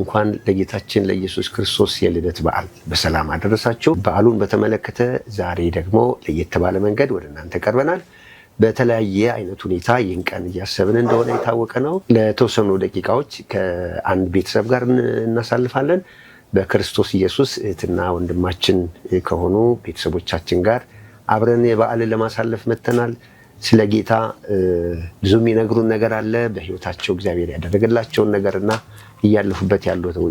እንኳን ለጌታችን ለኢየሱስ ክርስቶስ የልደት በዓል በሰላም አደረሳችሁ። በዓሉን በተመለከተ ዛሬ ደግሞ ለየት ባለ መንገድ ወደ እናንተ ቀርበናል። በተለያየ አይነት ሁኔታ ይህን ቀን እያሰብን እንደሆነ የታወቀ ነው። ለተወሰኑ ደቂቃዎች ከአንድ ቤተሰብ ጋር እናሳልፋለን። በክርስቶስ ኢየሱስ እህትና ወንድማችን ከሆኑ ቤተሰቦቻችን ጋር አብረን የበዓልን ለማሳለፍ መጥተናል። ስለ ጌታ ብዙ የሚነግሩን ነገር አለ። በህይወታቸው እግዚአብሔር ያደረገላቸውን ነገርና እያለፉበት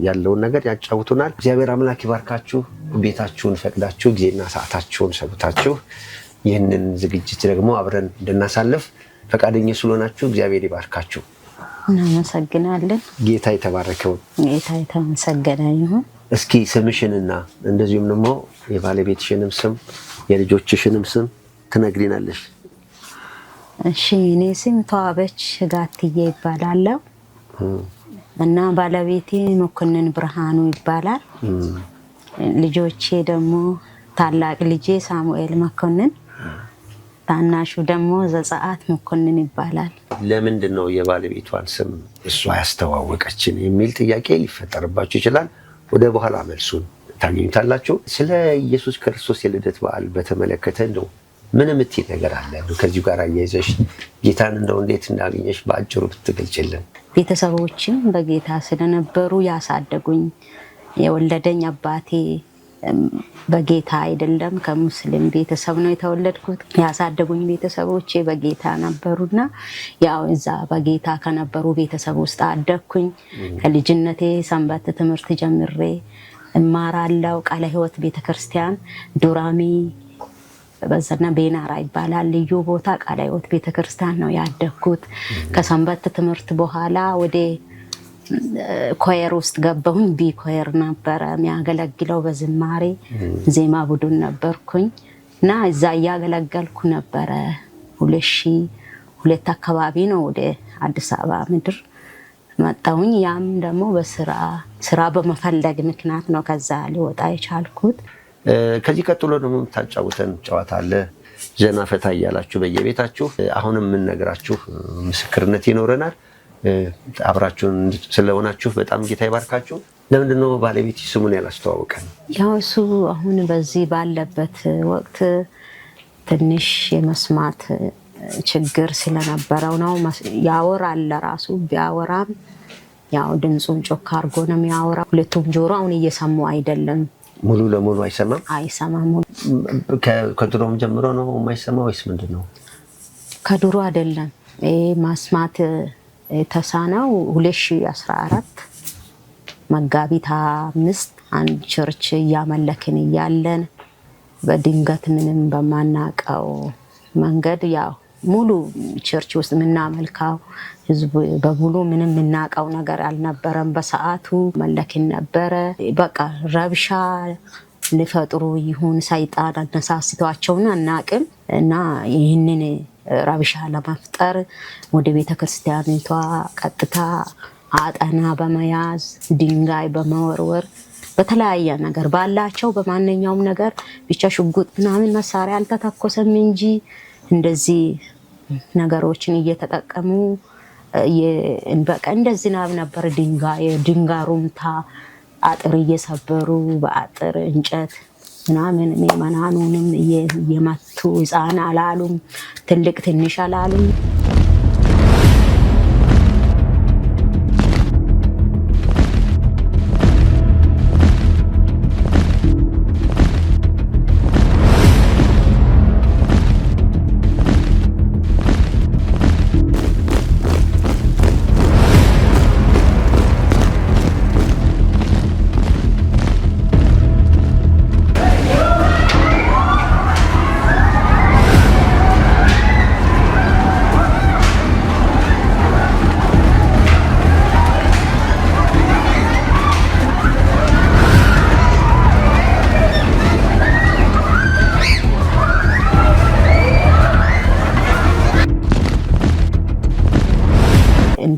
ያለውን ነገር ያጫውቱናል። እግዚአብሔር አምላክ ይባርካችሁ። ቤታችሁን ፈቅዳችሁ ጊዜና ሰዓታችሁን ሰጥታችሁ ይህንን ዝግጅት ደግሞ አብረን እንድናሳልፍ ፈቃደኛ ስለሆናችሁ እግዚአብሔር ይባርካችሁ። እናመሰግናለን። ጌታ የተባረከው ጌታ የተመሰገነ ይሁን። እስኪ ስምሽንና እንደዚሁም ደግሞ የባለቤትሽንም ስም የልጆችሽንም ስም ትነግሪናለሽ? እሺ፣ እኔ ስም ተዋበች ጋትዬ ይባላለሁ እና ባለቤቴ መኮንን ብርሃኑ ይባላል። ልጆቼ ደግሞ ታላቅ ልጄ ሳሙኤል መኮንን፣ ታናሹ ደግሞ ዘጸአት መኮንን ይባላል። ለምንድን ነው የባለቤቷን ስም እሷ ያስተዋወቀችን የሚል ጥያቄ ሊፈጠርባችሁ ይችላል። ወደ በኋላ መልሱን ታገኙታላችሁ። ስለ ኢየሱስ ክርስቶስ የልደት በዓል በተመለከተ እንደው ምን የምትይ ነገር አለ? ከዚሁ ጋር አያይዘሽ ጌታን እንደው እንዴት እንዳገኘሽ በአጭሩ ብትገልጭልን። ቤተሰቦችም በጌታ ስለነበሩ ያሳደጉኝ፣ የወለደኝ አባቴ በጌታ አይደለም ከሙስሊም ቤተሰብ ነው የተወለድኩት። ያሳደጉኝ ቤተሰቦቼ በጌታ ነበሩና ያው እዛ በጌታ ከነበሩ ቤተሰብ ውስጥ አደግኩኝ። ከልጅነቴ ሰንበት ትምህርት ጀምሬ እማራለሁ። ቃለ ሕይወት ቤተክርስቲያን ዱራሚ በዛና ቤናራ ይባላል ልዩ ቦታ ቃለ ሕይወት ቤተክርስቲያን ነው ያደግኩት። ከሰንበት ትምህርት በኋላ ወደ ኮየር ውስጥ ገባሁኝ። ቢ ኮየር ነበረ የሚያገለግለው በዝማሬ ዜማ ቡድን ነበርኩኝ እና እዛ እያገለገልኩ ነበረ። 2002 አካባቢ ነው ወደ አዲስ አበባ ምድር መጣሁኝ። ያም ደግሞ ስራ በመፈለግ ምክንያት ነው ከዛ ሊወጣ የቻልኩት። ከዚህ ቀጥሎ ደግሞ የምታጫውተን ጨዋታ አለ። ዘና ፈታ እያላችሁ በየቤታችሁ አሁንም የምንነግራችሁ ምስክርነት ይኖረናል። አብራችሁን ስለሆናችሁ በጣም ጌታ ይባርካችሁ። ለምንድነው ባለቤት ስሙን ያላስተዋወቀን? ያው እሱ አሁን በዚህ ባለበት ወቅት ትንሽ የመስማት ችግር ስለነበረው ነው። ያወራል ለራሱ ቢያወራም ያው ድምፁን ጮክ አድርጎ ነው የሚያወራው። ሁለቱም ጆሮ አሁን እየሰሙ አይደለም። ሙሉ ለሙሉ አይሰማም። ከድሮም ጀምሮ ነው የማይሰማው ወይስ ምንድነው? ከድሮ አይደለም። ማስማት የተሳነው 2014 መጋቢት 5 አንድ ቸርች እያመለክን እያለን በድንገት ምንም በማናቀው መንገድ ያው ሙሉ ቸርች ውስጥ የምናመልከው ህዝብ በሙሉ ምንም የምናቀው ነገር አልነበረም። በሰዓቱ መለክን ነበረ። በቃ ረብሻ ሊፈጥሩ ይሁን ሰይጣን አነሳስቷቸውን አናቅም እና ይህንን ረብሻ ለመፍጠር ወደ ቤተክርስቲያኒቷ ቀጥታ አጠና በመያዝ ድንጋይ በመወርወር በተለያየ ነገር ባላቸው በማንኛውም ነገር ብቻ ሽጉጥ ምናምን መሳሪያ አልተተኮሰም እንጂ እንደዚህ ነገሮችን እየተጠቀሙ በቃ እንደዚህ ዝናብ ነበር። ድንጋይ ሩምታ አጥር እየሰበሩ በአጥር እንጨት ምናምን ምዕመናኑንም እየመቱ ሕፃን አላሉም፣ ትልቅ ትንሽ አላሉም።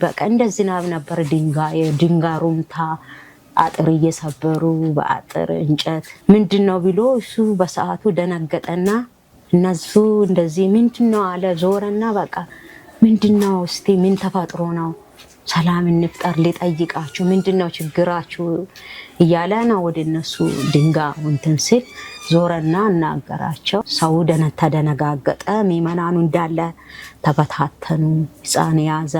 በቃ እንደዚህ ዝናብ ነበር። ድንጋይ ሩምታ አጥር እየሰበሩ በአጥር እንጨት ምንድነው ብሎ እሱ በሰዓቱ ደነገጠና እነሱ እንደዚህ ምንድነው አለ። ዞረና በቃ ምንድነው እስቲ ምን ተፈጥሮ ነው ሰላም እንፍጠር ሊጠይቃችሁ ምንድነው ችግራችሁ እያለ ነው ወደ እነሱ ድንጋይ እንትን ሲል ዞረና እናገራቸው። ሰው ተደነጋገጠ። ምዕመናኑ እንዳለ ተበታተኑ። ሕፃን ያዘ፣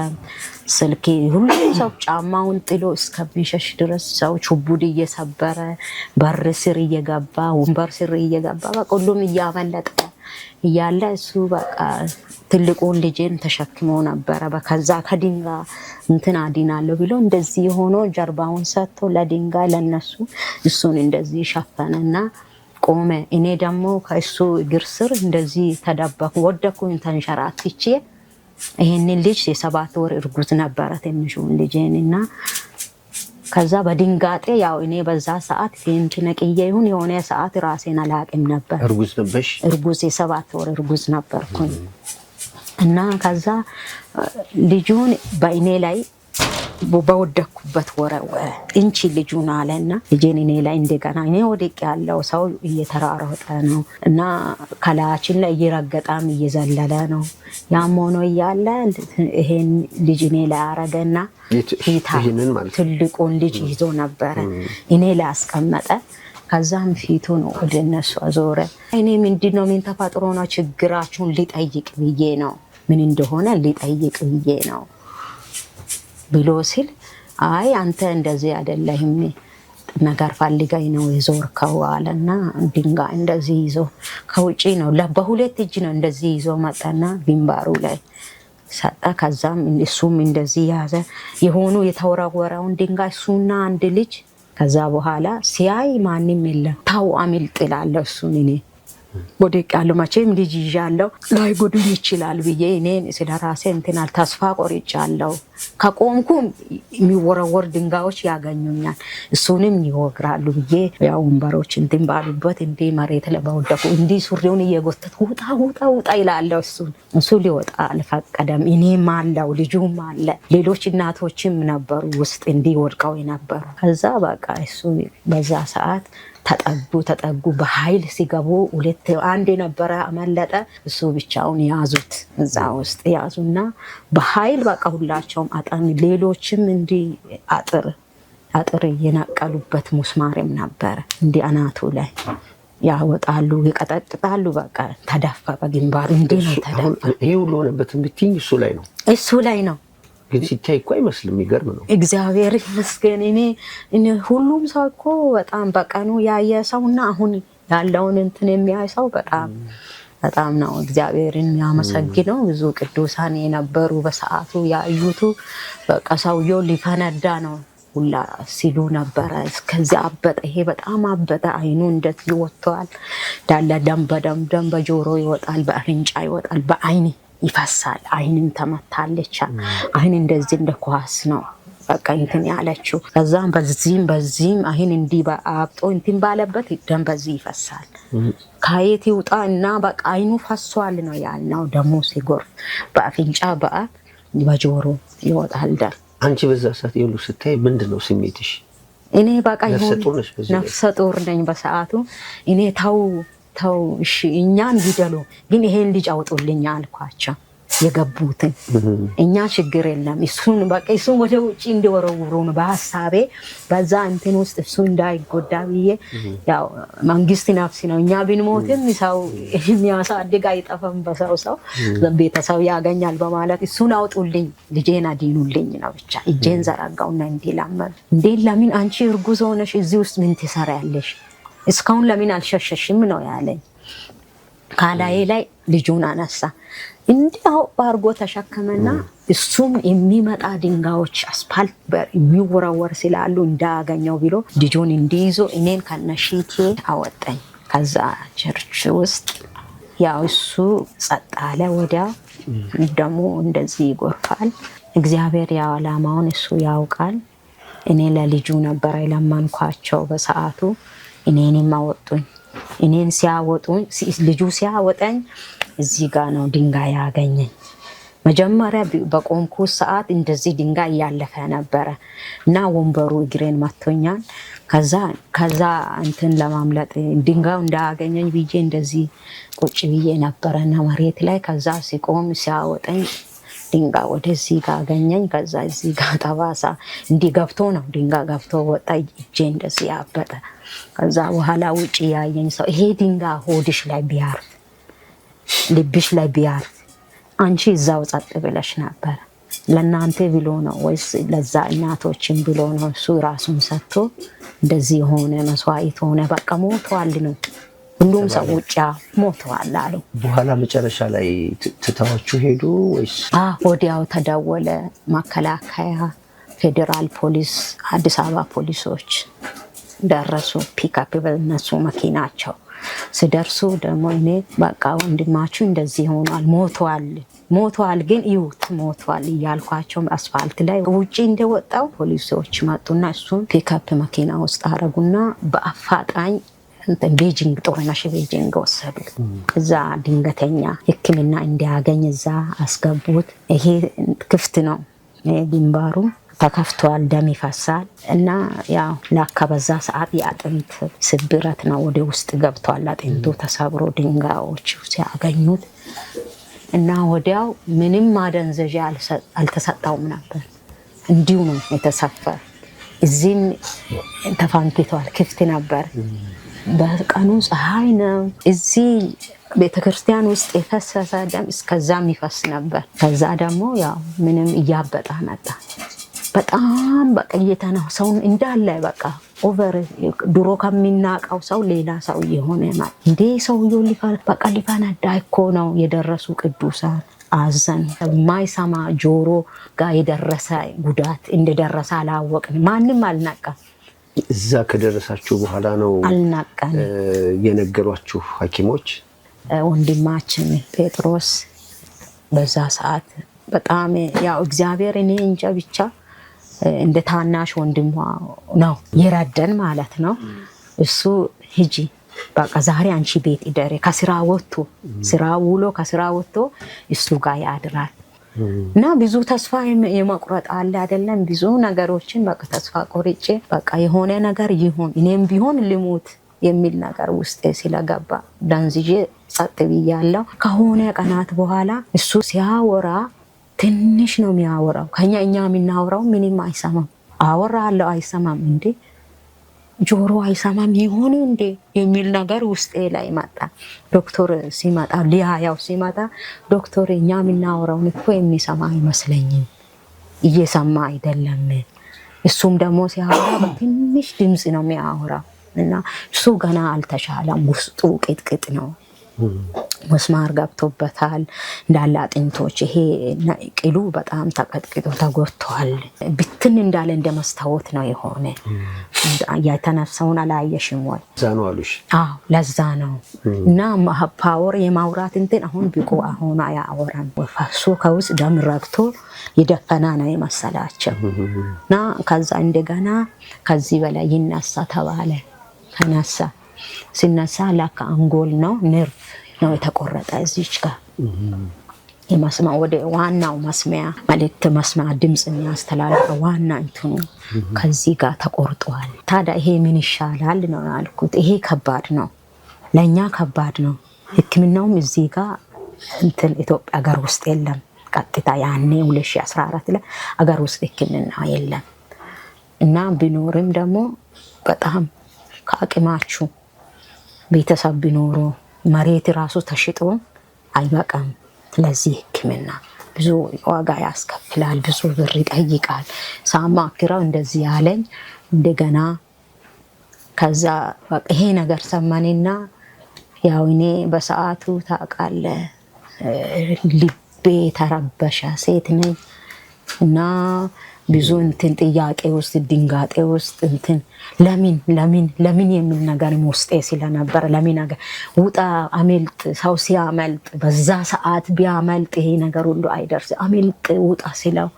ስልክ ሁሉም ሰው ጫማውን ጥሎ እስከሚሸሽ ድረስ ሰው ችቡድ እየሰበረ በር ስር እየገባ ወንበር ስር እየገባ በቃ ሁሉም እያመለጠ እያለ እሱ በቃ ትልቁን ልጅን ተሸክሞ ነበረ። በከዛ ከድንጋይ እንትን አዲናለሁ ብሎ እንደዚህ ሆኖ ጀርባውን ሰጥቶ ለድንጋይ ለነሱ እሱን እንደዚህ ሸፈነና ቆመ። እኔ ደግሞ ከእሱ እግር ስር እንደዚህ ተደበኩ። ወደኩኝ ተንሸራትቼ። ይሄንን ልጅ የ7 ወር እርጉዝ ነበረ ትንሹን ልጄንና ከዛ በድንጋጤ ያው እኔ በዛ ሰዓት ነቅዬ ይሁን የሆነ ሰዓት ራሴን አላቅም ነበር። እርጉዝ ነበርሽ? እርጉዝ የ7 ወር እርጉዝ ነበርኩኝ። እና ከዛ ልጁን በእኔ ላይ በወደኩበት ወረወረ። እንቺ ልጁን አለና ልጄን እኔ ላይ እንደገና እኔ ወድቄ ያለው ሰው እየተራሮጠ ነው እና ከላያችን ላይ እየረገጣም እየዘለለ ነው። ያም ሆኖ እያለ ይሄን ልጅ እኔ ላይ አረገና ትልቁን ልጅ ይዞ ነበረ እኔ ላይ አስቀመጠ። ከዛም ፊቱ ነው ወደ እነሱ አዞረ። እኔ ምንድነው ምን ተፈጥሮ ነው ችግራችሁን ሊጠይቅ ብዬ ነው ምን እንደሆነ ሊጠይቅ ብዬ ነው ብሎ ሲል አይ አንተ እንደዚህ አይደለህም ነገር ፈልገኝ ነው የዞርከው አለና ድንጋይ እንደዚህ ይዞ ከውጪ ነው በሁለት እጅ ነው እንደዚህ ይዞ መጣና ግንባሩ ላይ ሰጣ። ከዛም እሱም እንደዚህ ያዘ። የሆኑ የተወረወረውን ድንጋይ እሱና አንድ ልጅ ከዛ በኋላ ሲያይ ማንም የለም። ታው አምልጥ እላለሁ እሱን እኔ ወድቄያለሁ። መቼም ልጅ ይዣለሁ ላይ ጎዱኝ ይችላል ብዬ እኔ ስለራሴ እንትናል ተስፋ ቆርጫለሁ። ከቆምኩ የሚወረወር ድንጋዮች ያገኙኛል፣ እሱንም ይወግራሉ ብዬ ያው ወንበሮች እንትን ባሉበት እንዲህ መሬት ላይ በወደቁ እንዲህ ሱሪውን እየጎተት ውጣ ውጣ ውጣ ይላለሁ። እሱ ሊወጣ አልፈቀደም። እኔም አለው ልጁም አለ፣ ሌሎች እናቶችም ነበሩ ውስጥ እንዲህ ወድቀው የነበሩ። ከዛ በቃ እሱ በዛ ሰዓት ተጠጉ። በኃይል ሲገቡ አንድ የነበረ አመለጠ። እሱ ብቻውን ያዙት። እዛ ውስጥ ያዙና በኃይል በቃ ሁላቸውም አጠን። ሌሎችም እንዲህ አጥር እየነቀሉበት ሙስማርም ነበረ እንዲህ አናቱ ላይ ያወጣሉ፣ ይቀጠቅጣሉ። በቃ ተደፋ በግንባሩ እንዲህ ነው ተደፋ። ይሄ ሁሉ ሆነበት ብትይኝ እሱ ላይ ነው ግን ሲታይ እኮ አይመስልም። የሚገርም ነው። እግዚአብሔር ይመስገን። እኔ ሁሉም ሰው እኮ በጣም በቀኑ ያየ ሰውና አሁን ያለውን እንትን የሚያይ ሰው በጣም ነው እግዚአብሔርን የሚያመሰግነው። ብዙ ቅዱሳን የነበሩ በሰዓቱ ያዩቱ በቃ ሰውየው ሊፈነዳ ነው ሁላ ሲሉ ነበረ። እስከዚህ አበጠ፣ ይሄ በጣም አበጠ። አይኑ እንደዚህ ወጥቷል። ዳለ ደም በጆሮ ይወጣል፣ በአፍንጫ ይወጣል፣ በአይን ይፈሳል። አይንም ተመታለች። አይን እንደዚህ እንደ ኳስ ነው በቃ እንትን ያለችው። ከዛም በዚህም አይን እንዲህ አብጦ እንትን ባለበት ደም በዚህ ይፈሳል። ከየት ይውጣ እና በቃ አይኑ ፈሷል ነው ያልነው። ደሙ ሲጎርፍ በአፍንጫ በአፍ በጆሮ ይወጣል ደም። አንቺ በዛ ሰዓት ይሉ ስታይ ምንድነው ስሜትሽ? እኔ በቃ ነፍሰ ጡር ነኝ በሰዓቱ። እኔ ተው እሺ እኛን ይደሉ ግን ይሄን ልጅ አውጡልኝ አልኳቸው የገቡትን። እኛ ችግር የለም እሱን በቃ እሱን ወደ ውጪ እንዲወረውሩ ነው በሐሳቤ። በዛ እንትን ውስጥ እሱ እንዳይጎዳ ብዬ ያው መንግስት ነፍስ ነው፣ እኛ ብንሞትም ሰው የሚያሳድግ አይጠፋም፣ በሰው ቤተሰብ ያገኛል በማለት እሱን አውጡልኝ ልጄን አዲኑልኝ ነው ብቻ። እጄን ዘረጋውና እንዲህ ለመን እንዴ ለምን አንቺ እርጉዝ ሆነሽ እዚህ ውስጥ ምን ትሰሪያለሽ? እስካሁን ለምን አልሸሸሽም ነው ያለኝ። ካላዬ ላይ ልጁን አነሳ እንዲያው ባርጎ ተሸከመና እሱም የሚመጣ ድንጋዮች አስፓልት የሚወረወር ስላሉ እንዳያገኘው ብሎ ልጁን እንዲይዞ እኔን ከነሺቴ አወጣኝ። ከዛ ቸርች ውስጥ ያው እሱ ጸጥ አለ። ወዲያው ደግሞ እንደዚህ ይጎርፋል። እግዚአብሔር ያው ዓላማውን እሱ ያውቃል። እኔ ለልጁ ነበር የለመንኳቸው በሰዓቱ። እኔንም አወጡኝ። እኔን ሲያወጡኝ ልጁ ሲያወጣኝ እዚህ ጋር ነው ድንጋይ ያገኘኝ። መጀመሪያ በቆምኩ ሰዓት እንደዚህ ድንጋይ እያለፈ ነበረ እና ወንበሩ እግሬን መቶኛል። ከዛ እንትን ለማምለጥ ድንጋዩ እንዳያገኘኝ ብዬ እንደዚህ ቁጭ ብዬ ነበረና መሬት ላይ። ከዛ ሲቆም ሲያወጣኝ ድንጋይ ወደዚህ ጋር አገኘኝ። ከዛ እዚህ ጋር ጠባሳ እንዲህ ገብቶ ነው ድንጋይ ገብቶ ወጣ። እጄ እንደዚህ ያበጠ። ከዛ በኋላ ውጪ ያየኝ ሰው ይሄ ድንጋይ ሆድሽ ላይ ቢያርፍ ልብሽ ላይ ቢያርፍ አንቺ እዛው ጸጥ ብለሽ ነበር ለእናንተ ብሎ ነው ወይስ ለዛ እናቶችን ብሎ ነው? እሱ ራሱን ሰጥቶ እንደዚህ ሆነ መስዋዕት ሆነ በቃ ሞቷል ነው ሁሉም ሰው ውጫ ሞቷል አሉ። በኋላ መጨረሻ ላይ ትተዋችሁ ሄዱ ወይስ? ወዲያው ተደወለ። መከላከያ፣ ፌዴራል ፖሊስ፣ አዲስ አበባ ፖሊሶች ደረሱ። ፒክአፕ በእነሱ መኪናቸው ሲደርሱ ደግሞ እኔ በቃ ወንድማችሁ እንደዚህ ሆኗል ሞቷል ግን ይውት ሞቷል እያልኳቸው አስፋልት ላይ ውጪ እንደወጣው ፖሊሶች መጡና እሱን ፒክአፕ መኪና ውስጥ አረጉና በአፋጣኝ ቤጂንግ ጦርነሽ ቤጂንግ ወሰዱት። እዛ ድንገተኛ ሕክምና እንዲያገኝ እዛ አስገቡት። ይሄ ክፍት ነው ግንባሩ ተከፍቷል፣ ደም ይፈሳል እና ያው ለአካበዛ ሰዓት የአጥንት ስብራት ነው ወደ ውስጥ ገብቷል። አጥንቱ ተሰብሮ ድንጋዮች ሲያገኙት እና ወዲያው ምንም ማደንዘዣ አልተሰጠውም ነበር። እንዲሁ ነው የተሰፈረ። እዚህም ተፋንክቷል፣ ክፍት ነበር። በቀኑ ፀሐይ ነው። እዚህ ቤተክርስቲያን ውስጥ የፈሰሰ ደም እስከዛም ይፈስ ነበር። ከዛ ደግሞ ያው ምንም እያበጣ መጣ። በጣም በቃ እየተናው ሰው እንዳለ በቃ ኦቨር ድሮ ከሚናቀው ሰው ሌላ ሰው እየሆነ ማለት እንዴ ሰውየው በቃ ሊፈነዳ እኮ ነው። የደረሱ ቅዱሳን አዘን። የማይሰማ ጆሮ ጋር የደረሰ ጉዳት እንደደረሰ አላወቅን። ማንም አልነቃም። እዛ ከደረሳችሁ በኋላ ነው አልነቃን የነገሯችሁ ሐኪሞች? ወንድማችን ጴጥሮስ በዛ ሰዓት በጣም ያው እግዚአብሔር እኔ እንጃ ብቻ እንደ ታናሽ ወንድሟ ነው የረዳን ማለት ነው። እሱ ሂጂ በቃ ዛሬ አንቺ ቤት ይደረ ከስራ ወጥቶ ስራ ውሎ ከስራ ወጥቶ እሱ ጋር ያድራል እና ብዙ ተስፋ የመቁረጥ አለ አይደለም። ብዙ ነገሮችን በቃ ተስፋ ቆርጬ በቃ የሆነ ነገር ይሁን እኔም ቢሆን ልሙት የሚል ነገር ውስጤ ስለገባ ዳንዝጄ ጸጥ ብያለሁ። ከሆነ ቀናት በኋላ እሱ ሲያወራ ትንሽ ነው የሚያወራው። እኛ የምናወራው ምንም አይሰማም። አወራለሁ አይሰማም። እንዴ ጆሮ አይሰማም ይሆን እንዴ የሚል ነገር ውስጤ ላይ መጣ። ዶክተር ሲመጣ ሊያያው ሲመጣ ዶክተር እኛ የምናወራውን እኮ የሚሰማ አይመስለኝም፣ እየሰማ አይደለም። እሱም ደግሞ ሲያወራ በትንሽ ድምፅ ነው የሚያወራው እና እሱ ገና አልተሻለም። ውስጡ ቅጥቅጥ ነው። መስማር ገብቶበታል እንዳለ አጥንቶች። ይሄ ቅሉ በጣም ተቀጥቅጦ ተጎድቷል። ብትን እንዳለ እንደ መስታወት ነው የሆነ። የተነሳውን አላየሽም ወይ? እዛ ነው አሉሽ? አዎ ለዛ ነው። እና ፓወር የማውራት እንትን አሁን ቢቆ አሁን አያወራም። ወፋሱ ከውስጥ ደም ረግቶ የደፈና ነው የመሰላቸው እና ከዛ እንደገና ከዚህ በላይ ይነሳ ተባለ። ተነሳ። ሲነሳ ላካ አንጎል ነው ነርቭ ነው የተቆረጠ እዚች ጋር የመስማ ወደ ዋናው መስሚያ መልእክት መስማ ድምጽ የሚያስተላልፈው ዋና እንትኑ ከዚህ ጋር ተቆርጧል። ታዲያ ይሄ ምን ይሻላል ነው ያልኩት። ይሄ ከባድ ነው ለኛ ከባድ ነው። ሕክምናውም እዚህ ጋር እንትን ኢትዮጵያ ሀገር ውስጥ የለም። ቀጥታ ያኔ 2014 ላይ ሀገር ውስጥ ሕክምና የለም እና ቢኖርም ደግሞ በጣም ከአቅማችሁ ቤተሰብ ቢኖሩ መሬት ራሱ ተሽጦ አይበቃም። ለዚህ ሕክምና ብዙ ዋጋ ያስከፍላል፣ ብዙ ብር ይጠይቃል። ሳማክረው እንደዚህ ያለኝ እንደገና ከዛ ይሄ ነገር ሰማኔና ያው እኔ በሰዓቱ ታውቃለህ ልቤ ተረበሸ። ሴት ነኝ እና ብዙ እንትን ጥያቄ ውስጥ ድንጋጤ ውስጥ እንትን ለምን የሚል ነገር ውስጤ ስለነበር ለምን ነገር ውጣ አመልጥ ሰው ሲያመልጥ በዛ ሰዓት ቢያመልጥ ይሄ ነገር ሁሉ አይደርስ አመልጥ ውጣ ሲለው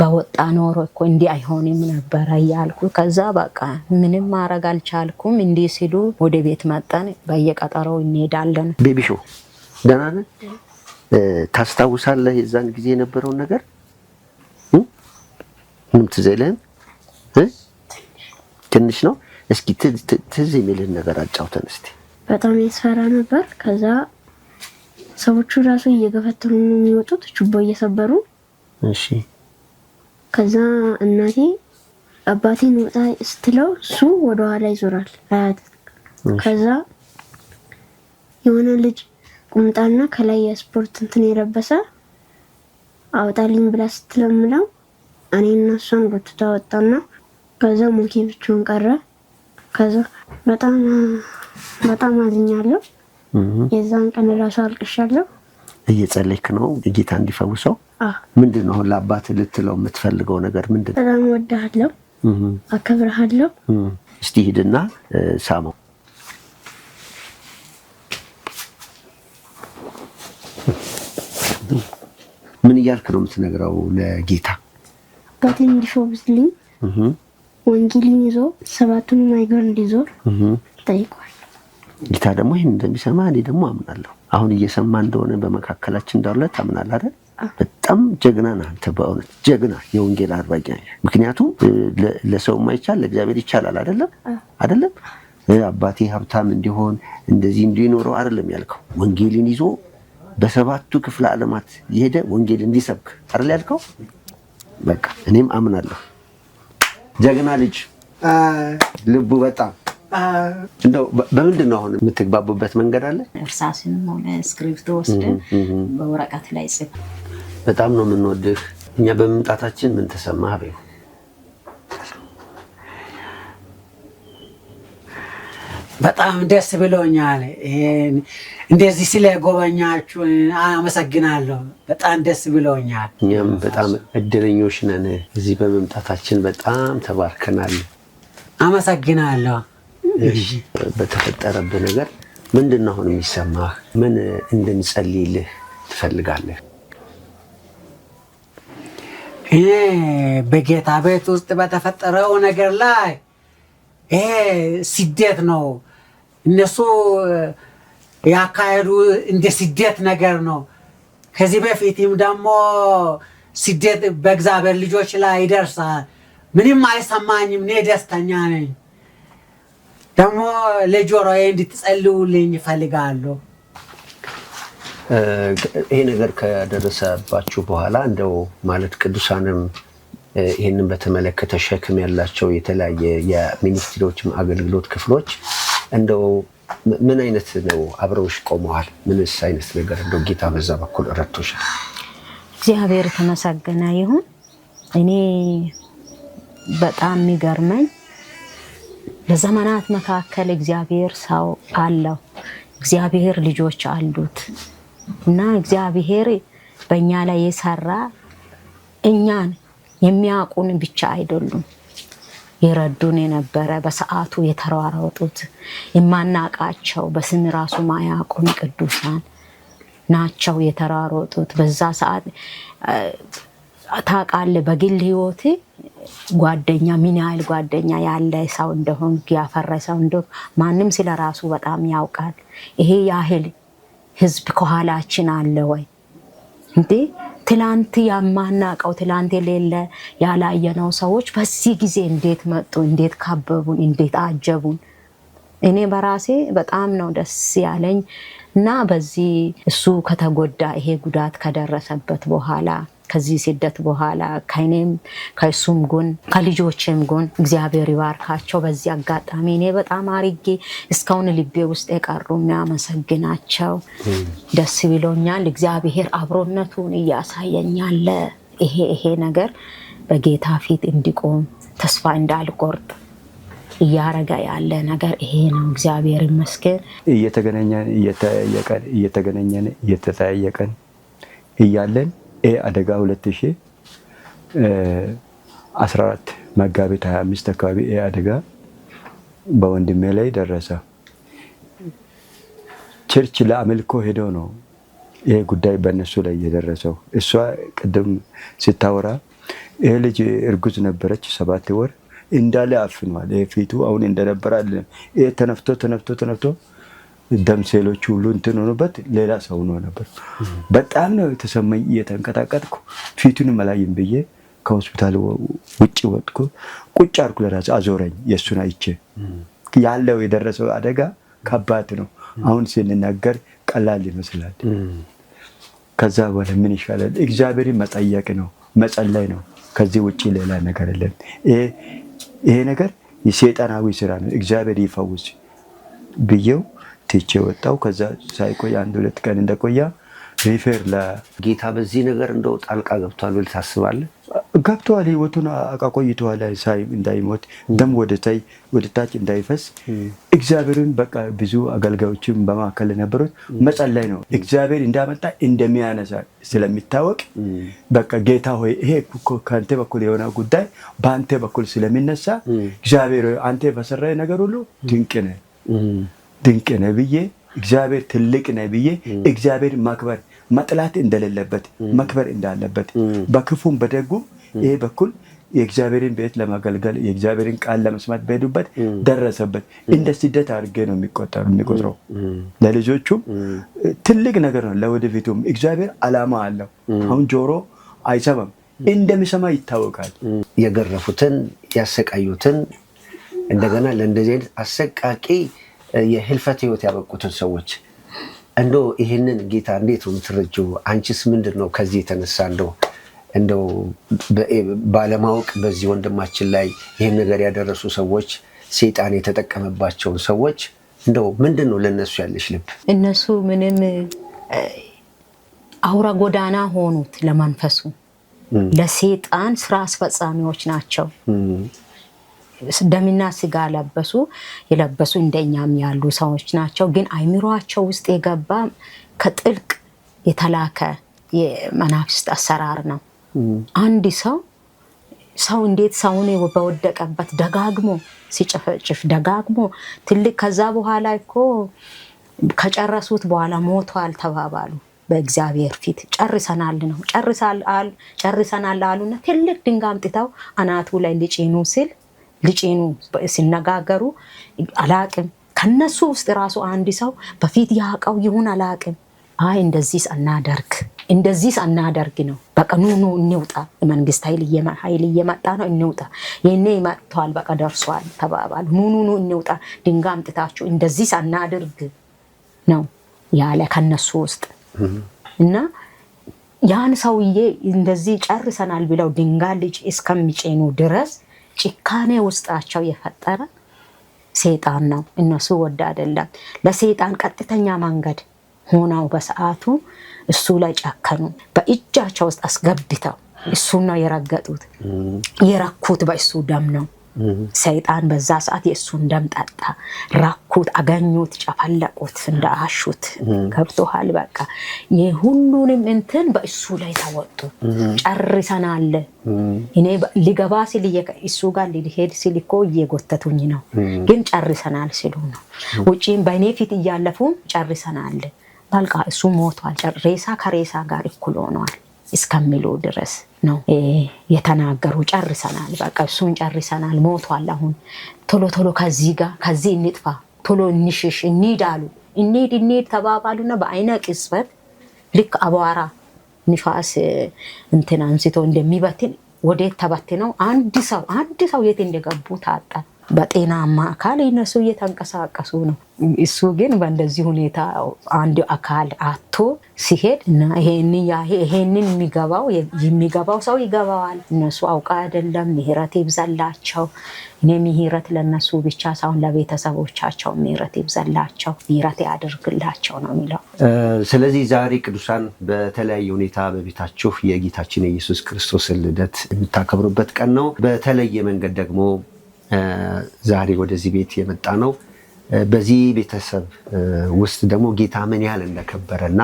በወጣ ኖሮ እኮ እንዲህ አይሆንም ነበር ያልኩ። ከዛ በቃ ምንም ማድረግ አልቻልኩም። እንዲህ ሲሉ ወደ ቤት መጣን። በየቀጠሮው እንሄዳለን። ቤቢሾ ደህና ነህ? ታስታውሳለህ የዛን ጊዜ የነበረውን ነገር? ምንም ትዝ አይልህም? ትንሽ ነው። እስኪ ትዝ የሚልህን ነገር አጫውተን እስቲ። በጣም ያስፈራ ነበር። ከዛ ሰዎቹ ራሱ እየገፈተሩ ነው የሚወጡት ችቦ እየሰበሩ እሺ ከዛ እናቴ አባቴን ወጣ ስትለው እሱ ወደ ኋላ ይዞራል አያት። ከዛ የሆነ ልጅ ቁምጣና ከላይ የስፖርት እንትን የለበሰ አውጣልኝ ብላ ስትለምለው እኔና እሷን ጎትታ ወጣና ከዛ ሞኬ ብቻውን ቀረ። ከዛ በጣም አዝኛለሁ። የዛን ቀን ራሱ አልቅሻለሁ። እየጸለይክ ነው ጌታ እንዲፈውሰው? ምንድነው አሁን ለአባት ልትለው የምትፈልገው ነገር ምንድነው? በጣም ወድሃለሁ፣ አከብርሃለሁ። እስቲ ሂድና ሳመው። ምን እያልክ ነው የምትነግረው ለጌታ? አባቴን እንዲፈውስልኝ ወንጌልን ይዞ ሰባቱንም አይገር እንዲዞር ጠይቋል። ጌታ ደግሞ ይህን እንደሚሰማ እኔ ደግሞ አምናለሁ። አሁን እየሰማ እንደሆነ በመካከላችን እንዳለ ታምናለህ አይደል? በጣም ጀግና ነህ አንተ፣ በእውነት ጀግና የወንጌል አርበኛ። ምክንያቱም ለሰው የማይቻል ለእግዚአብሔር ይቻላል አይደለም? አባቴ ሀብታም እንዲሆን እንደዚህ እንዲኖረው አይደለም ያልከው። ወንጌልን ይዞ በሰባቱ ክፍለ ዓለማት የሄደ ወንጌል እንዲሰብክ አይደል ያልከው? በቃ እኔም አምናለሁ። ጀግና ልጅ ልቡ በጣም እንደው በምንድን ነው አሁን የምትግባቡበት መንገድ አለ? እርሳስም ሆነ ስክሪፕቶ ወስደን በወረቀት ላይ ጽፍ። በጣም ነው የምንወድህ። እኛ በመምጣታችን ምን ተሰማህ? አቤት በጣም ደስ ብሎኛል። እንደዚህ ስለጎበኛችሁ አመሰግናለሁ። በጣም ደስ ብሎኛል። እኛም በጣም እድለኞች ነን። እዚህ በመምጣታችን በጣም ተባርከናል። አመሰግናለሁ። በተፈጠረብህ ነገር ምንድን ነው አሁን የሚሰማህ? ምን እንድንጸልይልህ ትፈልጋለህ? እኔ በጌታ ቤት ውስጥ በተፈጠረው ነገር ላይ ይሄ ስደት ነው እነሱ ያካሄዱ፣ እንደ ስደት ነገር ነው። ከዚህ በፊትም ደግሞ ስደት በእግዚአብሔር ልጆች ላይ ይደርሳል። ምንም አይሰማኝም። እኔ ደስተኛ ነኝ። ደግሞ ለጆሮዬ እንድትጸልዩልኝ እፈልጋለሁ። ይሄ ነገር ከደረሰባችሁ በኋላ እንደው ማለት ቅዱሳንም ይህንን በተመለከተ ሸክም ያላቸው የተለያየ የሚኒስትሪዎችም አገልግሎት ክፍሎች እንደው ምን አይነት ነው አብረውሽ ቆመዋል? ምንስ አይነት ነገር እንደው ጌታ በዛ በኩል ረድቶሻል? እግዚአብሔር ተመሰገነ ይሁን። እኔ በጣም የሚገርመኝ በዘመናት መካከል እግዚአብሔር ሰው አለው፣ እግዚአብሔር ልጆች አሉት እና እግዚአብሔር በእኛ ላይ የሰራ እኛን የሚያውቁን ብቻ አይደሉም፣ ይረዱን የነበረ በሰዓቱ የተሯሯጡት የማናቃቸው በስም ራሱ ማያውቁን ቅዱሳን ናቸው የተሯሯጡት። በዛ ሰዓት ታውቃለህ፣ በግል ህይወት ጓደኛ ምን ያህል ጓደኛ ያለ ሰው እንደሆን ያፈራ ሰው እንደሆን ማንም ስለ ራሱ በጣም ያውቃል። ይሄ ያህል ህዝብ ከኋላችን አለ ወይ እንዴ? ትላንት ያማናቀው ትላንት የሌለ ያላየነው ሰዎች በዚህ ጊዜ እንዴት መጡ? እንዴት ካበቡን? እንዴት አጀቡን? እኔ በራሴ በጣም ነው ደስ ያለኝ እና በዚህ እሱ ከተጎዳ ይሄ ጉዳት ከደረሰበት በኋላ ከዚህ ስደት በኋላ ከእኔም ከእሱም ጎን ከልጆቼም ጎን እግዚአብሔር ይባርካቸው። በዚህ አጋጣሚ እኔ በጣም አርጌ እስካሁን ልቤ ውስጥ የቀሩ የሚያመሰግናቸው ደስ ብሎኛል። እግዚአብሔር አብሮነቱን እያሳየኛል። ይሄ ነገር በጌታ ፊት እንዲቆም ተስፋ እንዳልቆርጥ እያረጋ ያለ ነገር ይሄ ነው። እግዚአብሔር ይመስገን። እየተገናኘን እየተጠያየቀን እያለን አደጋ 2014 መጋቢት 25 አካባቢ አደጋ በወንድሜ ላይ ደረሰ። ቸርች ለአምልኮ ሄደው ነው ይሄ ጉዳይ በእነሱ ላይ የደረሰው። እሷ ቅድም ስታወራ ይሄ ልጅ እርጉዝ ነበረች 7 ወር እንዳለ አፍኗል። ይሄ ፊቱ አሁን እንደነበረ አይደለም። ይሄ ተነፍቶ ደም ሴሎቹ ሁሉ እንትን ሆኖበት ሌላ ሰው ነው ነበር። በጣም ነው የተሰማኝ። እየተንቀጣቀጥኩ ፊቱን መላይም ብዬ ከሆስፒታል ውጭ ወጥኩ። ቁጭ አልኩ። ለራሴ አዞረኝ። የእሱን አይቼ ያለው የደረሰው አደጋ ከባድ ነው። አሁን ስንናገር ቀላል ይመስላል። ከዛ በኋላ ምን ይሻላል? እግዚአብሔርን መጠየቅ ነው፣ መጸለይ ነው። ከዚህ ውጪ ሌላ ነገር የለም። ይሄ ነገር የሰይጣናዊ ስራ ነው። እግዚአብሔር ይፈውስ ብዬው ትቼ ወጣው። ከዛ ሳይቆይ 1-2 ቀን እንደቆያ ሪፌር ጌታ በዚህ ነገር እንደው ጣልቃ ገብቷል ብለህ ታስባለህ? ገብቷል። ህይወቱን አቆይቷል። እንዳይሞት ደም ወደ ታች እንዳይፈስ እግዚአብሔርን በቃ ብዙ አገልጋዮችም በማከለ ነበሩት መጸለይ ነው። እግዚአብሔር እንዳመጣ እንደሚያነሳ ስለሚታወቅ በቃ ጌታ ሆይ ይሄ ካንተ በኩል የሆነ ጉዳይ በአንተ በኩል ስለሚነሳ እግዚአብሔር አንተ በሰራይ ነገር ሁሉ ድንቅ ነህ ብዬ እግዚአብሔር ትልቅ ነህ ብዬ እግዚአብሔር ማክበር መጥላት እንደሌለበት መክበር እንዳለበት በክፉም በደጉም ይሄ በኩል የእግዚአብሔርን ቤት ለማገልገል የእግዚአብሔርን ቃል ለመስማት በሄዱበት ደረሰበት። እንደ ስደት አድርጌ ነው የሚቆጥረው። ለልጆቹም ትልቅ ነገር ነው። ለወደፊቱም እግዚአብሔር ዓላማ አለው። አሁን ጆሮ አይሰማም፣ እንደሚሰማ ይታወቃል። የገረፉትን ያሰቃዩትን እንደገና ለእንደዚህ አይነት አሰቃቂ የህልፈት ህይወት ያበቁትን ሰዎች እንደው ይሄንን ጌታ እንዴት ነው የምትረጂው? አንቺስ ምንድነው ከዚህ የተነሳ እንደው ባለማወቅ በዚህ ወንድማችን ላይ ይሄን ነገር ያደረሱ ሰዎች ሰይጣን የተጠቀመባቸውን ሰዎች እንደው ምንድነው ለነሱ ያለሽ ልብ? እነሱ ምንም አውራ ጎዳና ሆኑት ለመንፈሱ ለሰይጣን ስራ አስፈጻሚዎች ናቸው። ደምና ስጋ የለበሱ እንደኛም ያሉ ሰዎች ናቸው። ግን አይምሮአቸው ውስጥ የገባ ከጥልቅ የተላከ የመናፍስት አሰራር ነው። አንድ ሰው እንዴት ሰውን በወደቀበት ደጋግሞ ሲጨፈጭፍ ደጋግሞ ትልቅ ከዛ በኋላ እኮ ከጨረሱት በኋላ ሞቷል ተባባሉ። በእግዚአብሔር ፊት ጨርሰናል አሉና ትልቅ ድንጋይ አምጥተው አናቱ ላይ ሊጭኑ ሲነጋገሩ አላቅም። ከነሱ ውስጥ ራሱ አንድ ሰው በፊት ያውቀው ይሁን አላቅም። አይ እንደዚህ አናደርግ ነው። በቃ ኑ እንውጣ፣ መንግስት ኃይል እየመጣ ነው፣ እንውጣ፣ የኔ መጥቷል፣ በቃ ደርሷል ተባባሉ። ኑ እንውጣ፣ ድንጋይ አምጥታችሁ እንደዚህ አናደርግ ነው ያለ ከነሱ ውስጥ እና ያን ሰውዬ እንደዚህ ጨርሰናል ብለው ድንጋይ ልጅ እስከሚጭኑ ድረስ ጭካኔ ውስጣቸው የፈጠረ ሰይጣን ነው። እነሱ ወደ አይደለም ለሰይጣን ቀጥተኛ መንገድ ሆነው በሰዓቱ እሱ ላይ ጨከኑ። በእጃቸው ውስጥ አስገብተው እሱን ነው የረገጡት። የረኩት በእሱ ደም ነው። ሰይጣን በዛ ሰዓት የእሱን ደም ጠጣ። ረኩት፣ አገኙት፣ ጨፈለቁት፣ እንዳአሹት ገብቶሃል። በቃ የሁሉንም እንትን በእሱ ላይ ተወጡ። ጨርሰናል። እኔ ሊገባ ሲል እሱ ጋር ሊሄድ ሲል እኮ እየጎተቱኝ ነው፣ ግን ጨርሰናል ሲሉ ነው። ውጪም በእኔ ፊት እያለፉ ጨርሰናል፣ በቃ እሱ ሞቷል፣ ሬሳ ከሬሳ ጋር እኩል ሆኗል እስከሚሉ ድረስ ነው የተናገሩ። ጨርሰናል፣ በቃ እሱን ጨርሰናል፣ ሞቷል። አሁን ቶሎ ከዚህ እንጥፋ፣ ቶሎ እንሽሽ፣ እንሂድ አሉ። እንሂድ ተባባሉና በአይነ ቅጽበት ልክ አቧራ ንፋስ እንትን አንስቶ እንደሚበትን ወዴት ተበትነው አንድ ሰው የት እንደገቡ ታጣ። በጤናማ አካል እነሱ እየተንቀሳቀሱ ነው። እሱ ግን በእንደዚህ ሁኔታ አንድ አካል አቶ ሲሄድ እና ይሄንን የሚገባው ሰው ይገባዋል። እነሱ አውቃ አይደለም። ምህረት ይብዛላቸው። እኔ ምህረት ለነሱ ብቻ ሳይሆን ለቤተሰቦቻቸው ምህረት ይብዛላቸው፣ ምህረት ያድርግላቸው ነው የሚለው። ስለዚህ ዛሬ ቅዱሳን በተለያየ ሁኔታ በቤታችሁ የጌታችን የኢየሱስ ክርስቶስን ልደት የምታከብሩበት ቀን ነው። በተለየ መንገድ ደግሞ ዛሬ ወደዚህ ቤት የመጣ ነው። በዚህ ቤተሰብ ውስጥ ደግሞ ጌታ ምን ያህል እንደከበረና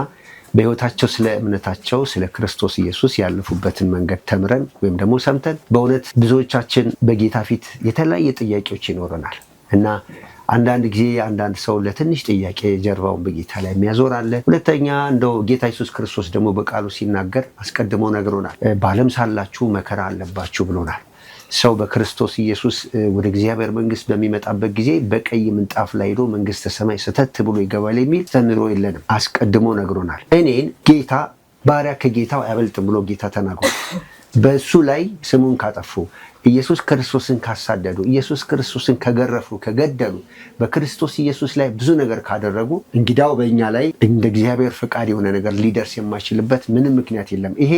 በህይወታቸው ስለ እምነታቸው ስለ ክርስቶስ ኢየሱስ ያለፉበትን መንገድ ተምረን ወይም ደግሞ ሰምተን በእውነት ብዙዎቻችን በጌታ ፊት የተለያየ ጥያቄዎች ይኖረናል እና አንዳንድ ጊዜ አንዳንድ ሰው ለትንሽ ጥያቄ ጀርባውን በጌታ ላይ የሚያዞር አለ። ሁለተኛ እንደው ጌታ ኢየሱስ ክርስቶስ ደግሞ በቃሉ ሲናገር አስቀድሞ ነግሮናል። በዓለም ሳላችሁ መከራ አለባችሁ ብሎናል። ሰው በክርስቶስ ኢየሱስ ወደ እግዚአብሔር መንግስት በሚመጣበት ጊዜ በቀይ ምንጣፍ ላይ ሄዶ መንግስተ ሰማይ ሰተት ብሎ ይገባል የሚል ተምሮ የለንም። አስቀድሞ ነግሮናል። እኔን ጌታ ባሪያ ከጌታው አያበልጥም ብሎ ጌታ ተናግሯል። በእሱ ላይ ስሙን ካጠፉ፣ ኢየሱስ ክርስቶስን ካሳደዱ፣ ኢየሱስ ክርስቶስን ከገረፉ፣ ከገደሉ፣ በክርስቶስ ኢየሱስ ላይ ብዙ ነገር ካደረጉ እንግዳው በእኛ ላይ እንደ እግዚአብሔር ፈቃድ የሆነ ነገር ሊደርስ የማይችልበት ምንም ምክንያት የለም። ይሄ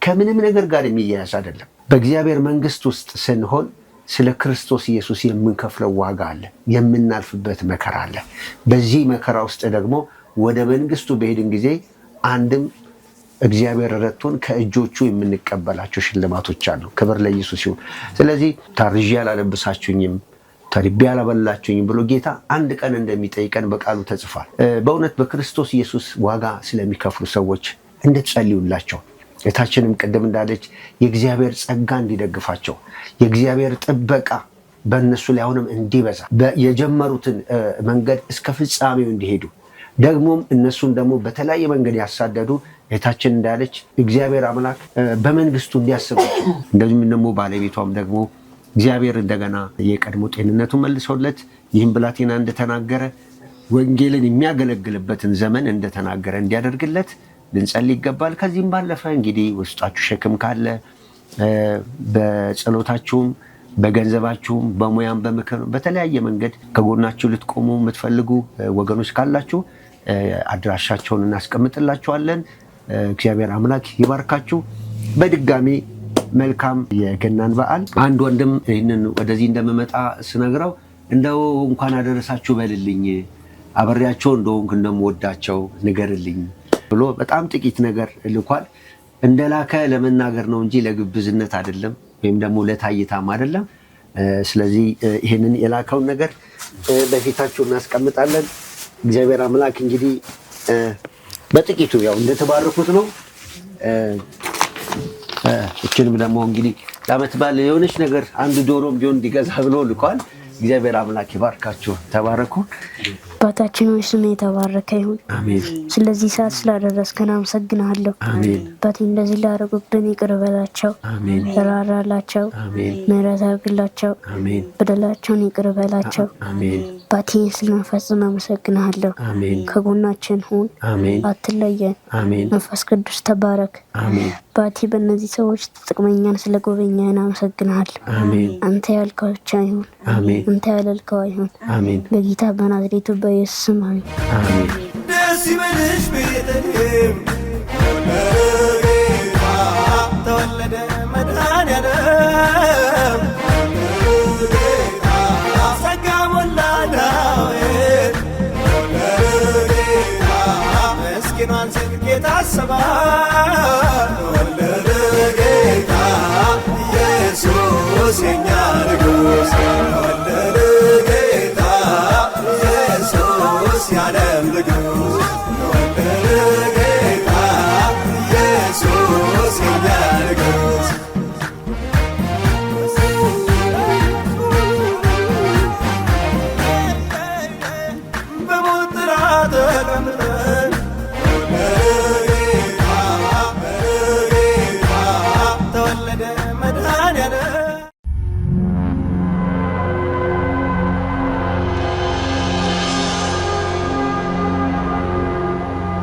ከምንም ነገር ጋር የሚያያዝ አይደለም። በእግዚአብሔር መንግስት ውስጥ ስንሆን ስለ ክርስቶስ ኢየሱስ የምንከፍለው ዋጋ አለ፣ የምናልፍበት መከራ አለ። በዚህ መከራ ውስጥ ደግሞ ወደ መንግስቱ በሄድን ጊዜ አንድም እግዚአብሔር ረድቶን ከእጆቹ የምንቀበላቸው ሽልማቶች አሉ። ክብር ለኢየሱስ ይሁን። ስለዚህ ታርዤ አላለብሳችሁኝም፣ ተርቤ አላበላችሁኝም ብሎ ጌታ አንድ ቀን እንደሚጠይቀን በቃሉ ተጽፏል። በእውነት በክርስቶስ ኢየሱስ ዋጋ ስለሚከፍሉ ሰዎች እንድትጸልዩላቸው፣ እታችንም ቅድም እንዳለች የእግዚአብሔር ጸጋ እንዲደግፋቸው፣ የእግዚአብሔር ጥበቃ በእነሱ ላይ አሁንም እንዲበዛ፣ የጀመሩትን መንገድ እስከ ፍጻሜው እንዲሄዱ፣ ደግሞም እነሱን ደግሞ በተለያየ መንገድ ያሳደዱ እታችን እንዳለች እግዚአብሔር አምላክ በመንግስቱ እንዲያስባቸው፣ እንደዚሁም ደግሞ ባለቤቷም ደግሞ እግዚአብሔር እንደገና የቀድሞ ጤንነቱ መልሶለት ይህን ብላቴና እንደተናገረ ወንጌልን የሚያገለግልበትን ዘመን እንደተናገረ እንዲያደርግለት ልንጸልይ ይገባል። ከዚህም ባለፈ እንግዲህ ውስጣችሁ ሸክም ካለ በጸሎታችሁም በገንዘባችሁም በሙያም በምክር በተለያየ መንገድ ከጎናችሁ ልትቆሙ የምትፈልጉ ወገኖች ካላችሁ አድራሻቸውን እናስቀምጥላችኋለን። እግዚአብሔር አምላክ ይባርካችሁ። በድጋሚ መልካም የገናን በዓል። አንድ ወንድም ይህንን ወደዚህ እንደምመጣ ስነግረው እንደው እንኳን አደረሳችሁ በልልኝ፣ አበሬያቸው እንደሆንኩ እንደምወዳቸው ንገርልኝ ብሎ በጣም ጥቂት ነገር ልኳል። እንደላከ ለመናገር ነው እንጂ ለግብዝነት አይደለም፣ ወይም ደግሞ ለታይታም አይደለም። ስለዚህ ይህንን የላከውን ነገር በፊታችሁ እናስቀምጣለን። እግዚአብሔር አምላክ እንግዲህ በጥቂቱ ያው እንደተባረኩት ነው። እችንም ደግሞ እንግዲህ ለዓመት በዓል የሆነች ነገር አንድ ዶሮም ቢሆን እንዲገዛ ብሎ ልኳል። እግዚአብሔር አምላክ ይባርካችሁ። ተባረኩ። አባታችን ሆይ ስምህ የተባረከ ይሁን። አሜን። ስለዚህ ሰዓት ስላደረስከን አመሰግናለሁ። አሜን። አባቴ እንደዚህ ላደረጉብን ይቅር በላቸው፣ አሜን። ራራላቸው፣ አሜን። ምሕረት አድርግላቸው፣ አሜን። በደላቸውን ይቅር በላቸው። አሜን። አባቴ ስለፈጽም አመሰግናለሁ። አሜን። ከጎናችን ሁን፣ አሜን። አትለየን። አሜን። መንፈስ ቅዱስ ተባረክ። አሜን። አባቴ በእነዚህ ሰዎች ጥቅመኛን ስለጎበኛን አመሰግናለሁ። አሜን። አንተ ያልከው ብቻ ይሁን፣ አሜን። አንተ ያላልከው አይሁን። አሜን። በጌታ በናዝሬቱ በኢየሱስ ስም አሜን። አሜን። ደስ ይበልሽ ቤተልሔም ለጌታ ተወለደ መድኃኔዓለም፣ ለጌታ ጸጋ ሞላ ዳዊት፣ ለጌታ ምስኪኗን ሴት ጌታ አሰባ፣ ተወለደ ጌታ ኢየሱስ የኛ ንጉሥ።